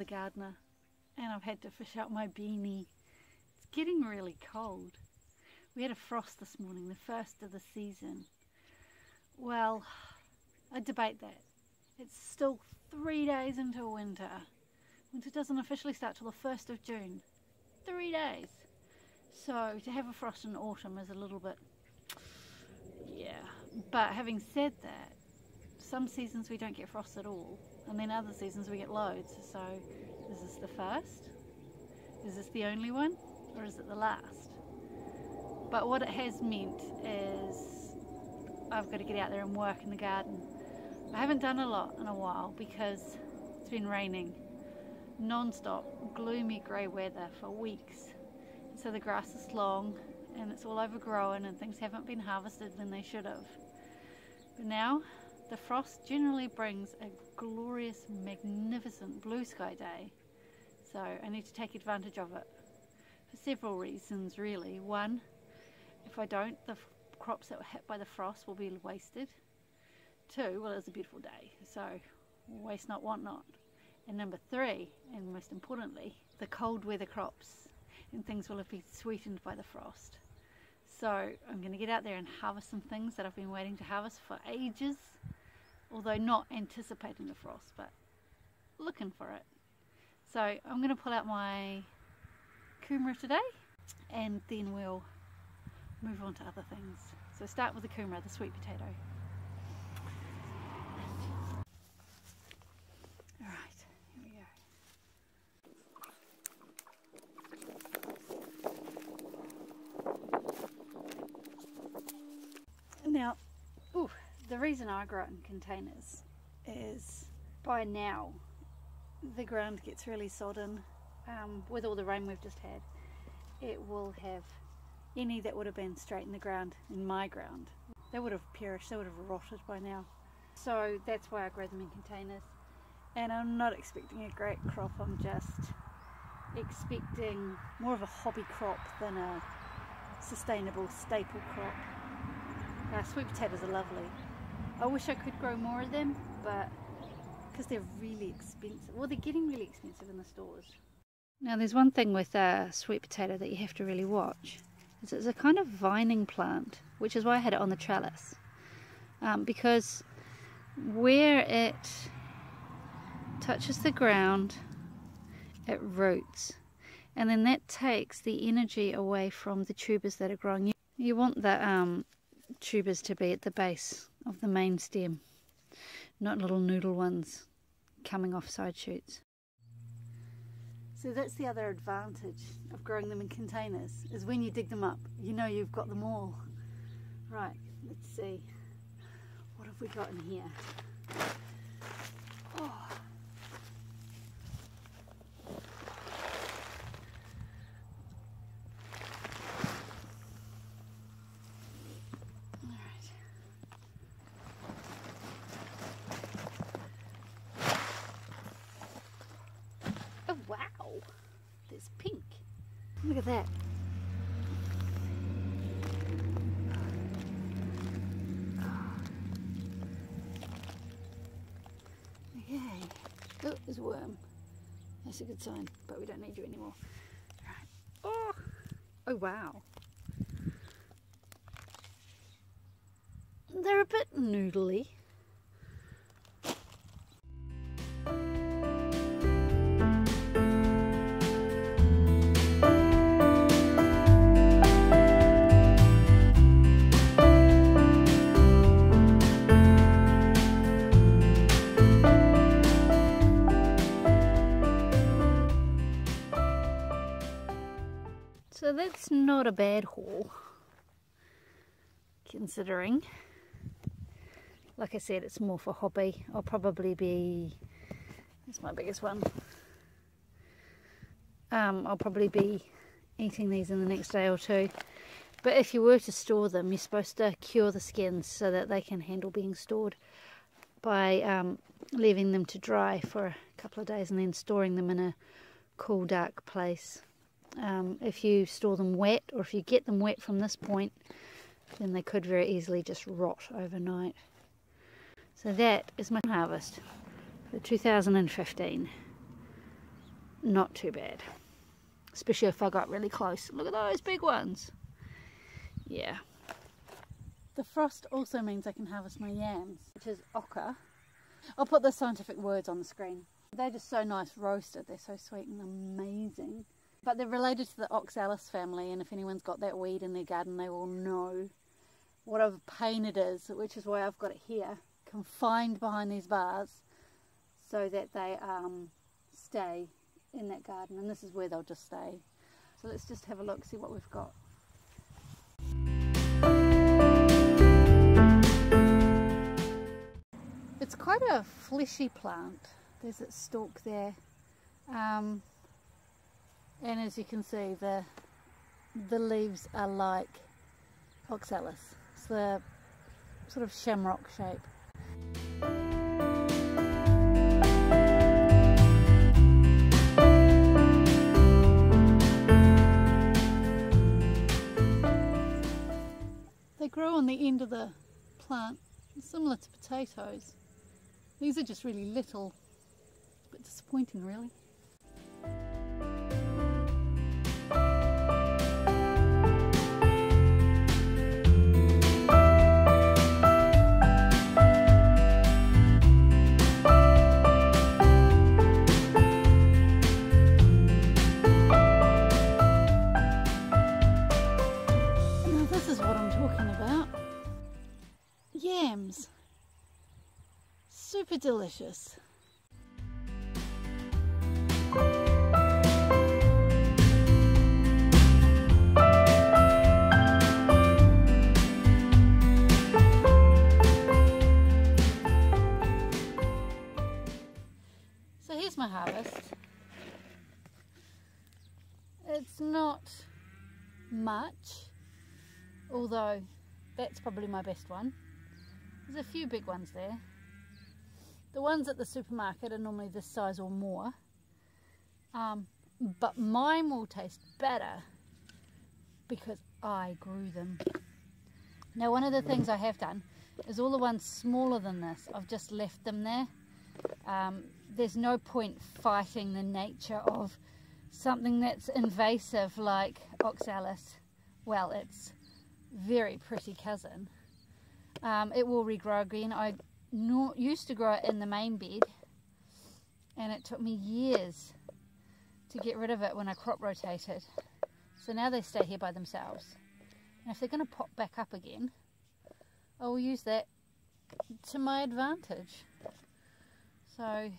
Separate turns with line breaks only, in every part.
the gardener, and I've had to fish out my beanie. It's getting really cold. We had a frost this morning, the first of the season. Well, I debate that. It's still 3 days into winter. Winter doesn't officially start till the 1st of June. 3 days. So to have a frost in autumn is a little bit, yeah. But having said that, some seasons we don't get frost at all, and then other seasons we get loads. So is this the first? Is this the only one? Or is it the last? But what it has meant is I've got to get out there and work in the garden. I haven't done a lot in a while because it's been raining non-stop, gloomy grey weather for weeks. So the grass is long and it's all overgrown and things haven't been harvested when they should have. But now the frost generally brings a glorious, magnificent blue sky day. So I need to take advantage of it for several reasons really. One, if I don't, the crops that were hit by the frost will be wasted. Two, well, it's a beautiful day, so waste not, want not. And number three, and most importantly, the cold weather crops and things will have been sweetened by the frost. So I'm going to get out there and harvest some things that I've been waiting to harvest for ages, although not anticipating the frost, but looking for it. So I'm going to pull out my kumara today, and then we'll move on to other things. So start with the kumara, the sweet potato. Alright, here we go. Now, the reason I grow it in containers is by now the ground gets really sodden. With all the rain we've just had, it will have any that would have been straight in the ground, in my ground, they would have perished, they would have rotted by now. So that's why I grow them in containers. And I'm not expecting a great crop, I'm just expecting more of a hobby crop than a sustainable staple crop. Sweet potatoes are lovely. I wish I could grow more of them, but because they're really expensive. Well, they're getting really expensive in the stores. Now there's one thing with sweet potato that you have to really watch. Is it's a kind of vining plant, which is why I had it on the trellis. Because where it touches the ground, it roots. And then that takes the energy away from the tubers that are growing. You want the tubers to be at the base of the main stem, not little noodle ones coming off side shoots. So that's the other advantage of growing them in containers, is when you dig them up, you know you've got them all. Right, let's see. What have we got in here? Oh. Oh wow, there's pink. Look at that. Okay. Oh, there's a worm. That's a good sign, but we don't need you anymore. Right. Oh, oh wow. They're a bit noodly. So that's not a bad haul, considering, like I said, it's more for hobby. I'll probably be, that's my biggest one, I'll probably be eating these in the next day or two. But if you were to store them, you're supposed to cure the skins so that they can handle being stored by leaving them to dry for a couple of days and then storing them in a cool, dark place. If you store them wet, or if you get them wet from this point, then they could very easily just rot overnight. So that is my harvest for 2015. not too bad. Especially if I got really close. Look at those big ones. Yeah. The frost also means I can harvest my yams, which is ochre. I'll put the scientific words on the screen. They're just so nice roasted. They're so sweet and amazing. But they're related to the oxalis family, and if anyone's got that weed in their garden, they will know what a pain it is, which is why I've got it here, confined behind these bars, so that they stay in that garden, and this is where they'll just stay. So let's just have a look, see what we've got. It's quite a fleshy plant. There's its stalk there, and as you can see, the leaves are like oxalis. It's the sort of shamrock shape. They grow on the end of the plant, similar to potatoes. These are just really little, a bit disappointing really. Now this is what I'm talking about. Yams. Super delicious. So here's my harvest. It's not much, although that's probably my best one. There's a few big ones there. The ones at the supermarket are normally this size or more, but mine will taste better because I grew them. Now one of the things I have done is all the ones smaller than this, I've just left them there. There's no point fighting the nature of something that's invasive like oxalis. Well, its very pretty cousin. It will regrow again. I used to grow it in the main bed, and it took me years to get rid of it when I crop rotated. So now they stay here by themselves. And if they're going to pop back up again, I will use that to my advantage. So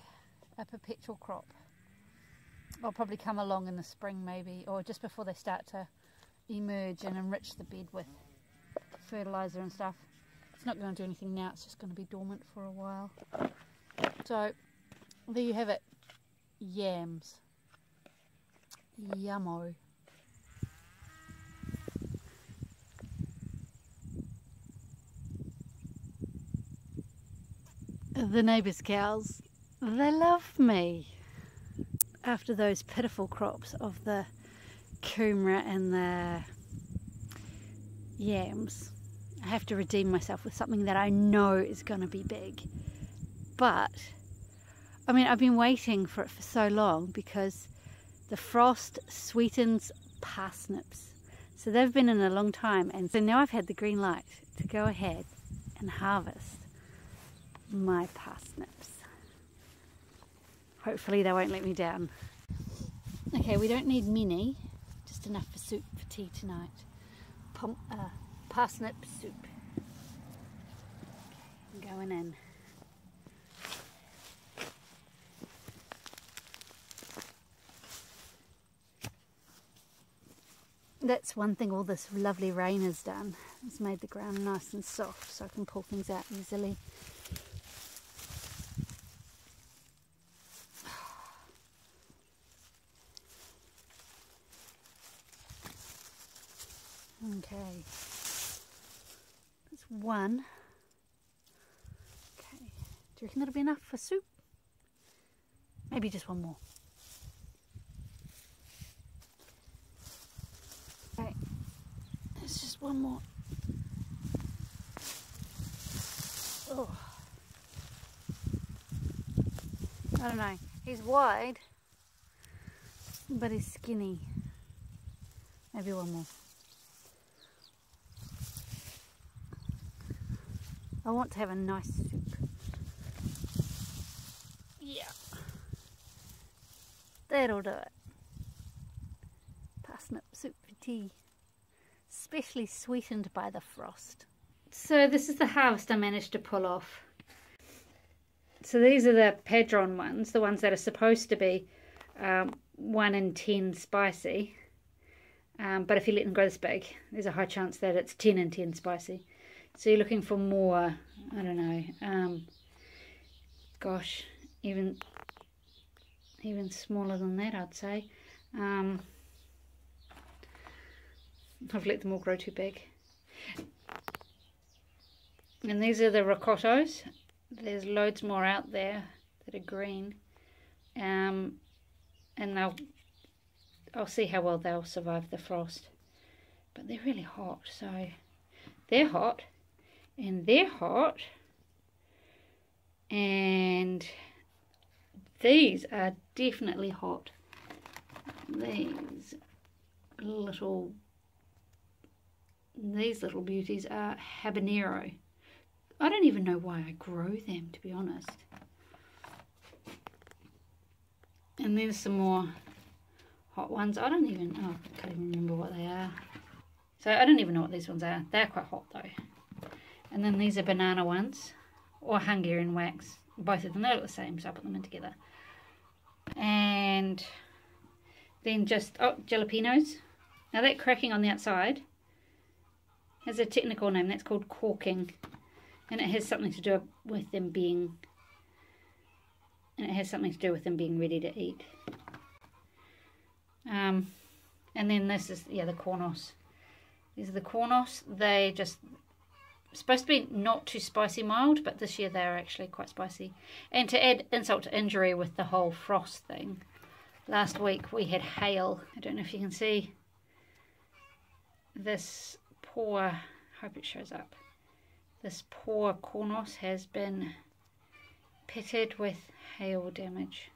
a perpetual crop. I'll probably come along in the spring maybe, or just before they start to emerge and enrich the bed with fertilizer and stuff. It's not going to do anything now, it's just going to be dormant for a while. So there you have it, yams. Yummo. The neighbours' cows, they love me. After those pitiful crops of the Kumara and the yams, I have to redeem myself with something that I know is going to be big. But, I mean, I've been waiting for it for so long because the frost sweetens parsnips. So they've been in a long time, and so now I've had the green light to go ahead and harvest my parsnips. Hopefully they won't let me down. Okay, we don't need many, just enough for soup for tea tonight. Parsnip soup. Okay, I'm going in. That's one thing all this lovely rain has done. It's made the ground nice and soft so I can pull things out easily. Okay, that's one. Okay, do you reckon that'll be enough for soup? Maybe just one more. Okay, there's just one more. Oh, I don't know, he's wide, but he's skinny. Maybe one more. I want to have a nice soup. Yeah. That'll do it. Parsnip soup for tea. Especially sweetened by the frost. So this is the harvest I managed to pull off. So these are the padron ones, the ones that are supposed to be 1 in 10 spicy. But if you let them grow this big, there's a high chance that it's 10 in 10 spicy. So you're looking for more, I don't know, gosh, even smaller than that, I'd say. I've let them all grow too big. And these are the ricottos. There's loads more out there that are green. And I'll see how well they'll survive the frost. But they're really hot, so they're hot. And they're hot. And these are definitely hot. These little beauties are habanero. I don't even know why I grow them, to be honest. And there's some more hot ones. I can't even remember what they are. So I don't even know what these ones are. They're quite hot though. And then these are banana ones, or Hungarian wax. Both of them, they look the same, so I put them in together. And then just, jalapenos. Now that cracking on the outside has a technical name, that's called corking. And it has something to do with them being, ready to eat. And then this is, the cornos. These are the cornos. They just supposed to be not too spicy mild, but this year they're actually quite spicy. And to add insult to injury with the whole frost thing, last week we had hail. I don't know if you can see this poor, hope it shows up. This poor cornos has been pitted with hail damage.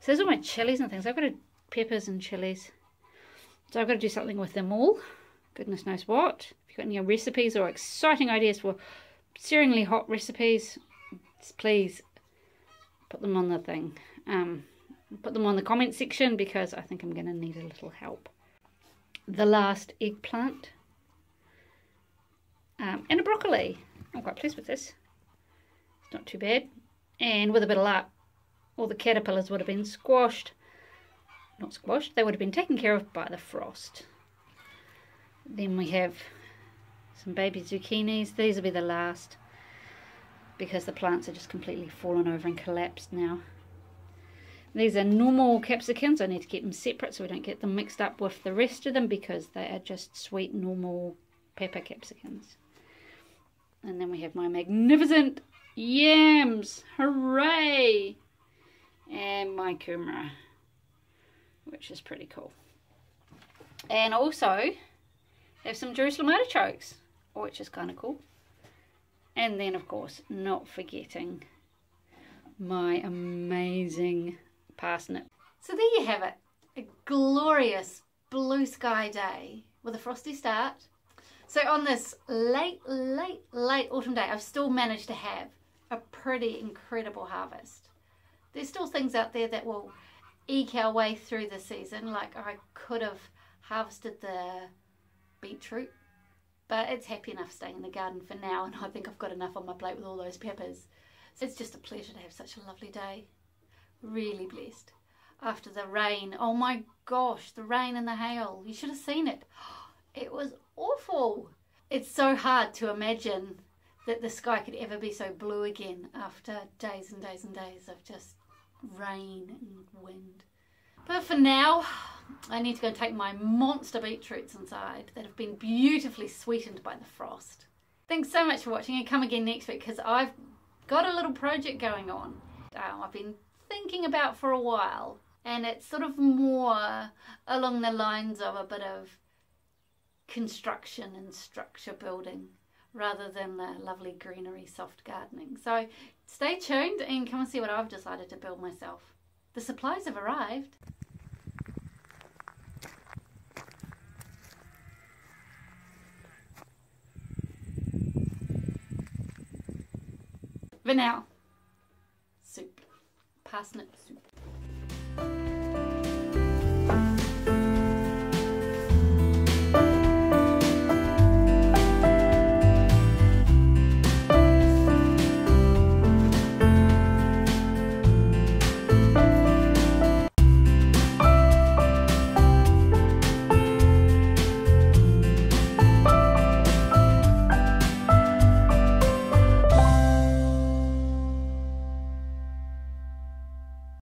So those are my chilies and things. I've got peppers and chilies. So I've got to do something with them all. Goodness knows what. If you've got any recipes or exciting ideas for searingly hot recipes, please put them on the thing. Put them on the comment section, because I think I'm going to need a little help. The last eggplant. And a broccoli. I'm quite pleased with this. It's not too bad. And with a bit of luck, all the caterpillars would have been squashed. Not squashed, they would have been taken care of by the frost. Then we have some baby zucchinis. These will be the last, because the plants are just completely fallen over and collapsed now. These are normal capsicums. I need to keep them separate so we don't get them mixed up with the rest of them, because they are just sweet normal pepper capsicums. And then we have my magnificent yams. Hooray! And my kumara, which is pretty cool. And also have some Jerusalem artichokes, which is kind of cool. And then, of course, not forgetting my amazing parsnip. So there you have it. A glorious blue sky day with a frosty start. So on this late autumn day, I've still managed to have a pretty incredible harvest. There's still things out there that will eke our way through the season. Like I could have harvested the beetroot, but it's happy enough staying in the garden for now, and I think I've got enough on my plate with all those peppers. So it's just a pleasure to have such a lovely day. Really blessed. After the rain, oh my gosh, the rain and the hail, you should have seen it. It was awful. It's so hard to imagine that the sky could ever be so blue again after days and days and days of just rain and wind. But for now, I need to go and take my monster beetroots inside that have been beautifully sweetened by the frost. Thanks so much for watching, and come again next week, because I've got a little project going on. I've been thinking about for a while, and it's sort of more along the lines of a bit of construction and structure building rather than the lovely greenery soft gardening. So stay tuned and come and see what I've decided to build myself. The supplies have arrived. But now, soup. Parsnip soup.